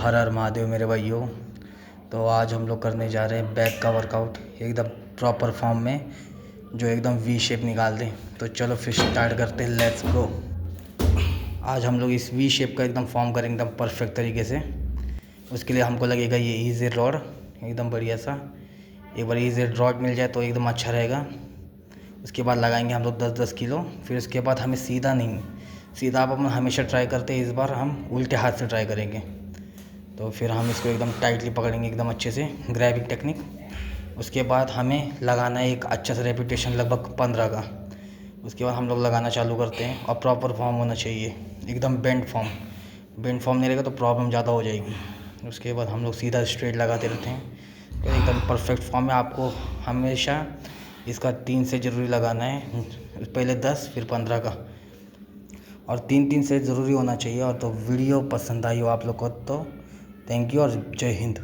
हर हर महादेव मेरे भाइयों। तो आज हम लोग करने जा रहे हैं बैक का वर्कआउट एकदम प्रॉपर फॉर्म में, जो एकदम वी शेप निकाल दें। तो चलो फिर स्टार्ट करते हैं, लेट्स गो। आज हम लोग इस वी शेप का एकदम फॉर्म करेंगे एकदम परफेक्ट तरीके से। उसके लिए हमको लगेगा ये ईजी रॉड, एकदम बढ़िया सा। एक बार ईजी रॉड मिल जाए तो एकदम अच्छा रहेगा। उसके बाद लगाएंगे हम लोग 10-10 किलो। फिर उसके बाद हमें सीधा नहीं, सीधा आप हमेशा ट्राई करते हैं, इस बार हम उल्टे हाथ से ट्राई करेंगे। तो फिर हम इसको एकदम टाइटली पकड़ेंगे एकदम अच्छे से, ग्रैबिंग टेक्निक। उसके बाद हमें लगाना है एक अच्छा सा रेपिटेशन, लगभग 15 का। उसके बाद हम लोग लगाना चालू करते हैं और प्रॉपर फॉर्म होना चाहिए, एकदम बेंड फॉर्म। बेंड फॉर्म नहीं रहेगा तो प्रॉब्लम ज़्यादा हो जाएगी। उसके बाद हम लोग सीधा स्ट्रेट लगाते रहते हैं, तो एकदम परफेक्ट फॉर्म में। आपको हमेशा इसका 3 सेट ज़रूरी लगाना है, पहले 10 फिर 15 का, और 3-3 सेट ज़रूरी होना चाहिए। और तो वीडियो पसंद आई हो आप लोग को तो थैंक यू और जय हिंद।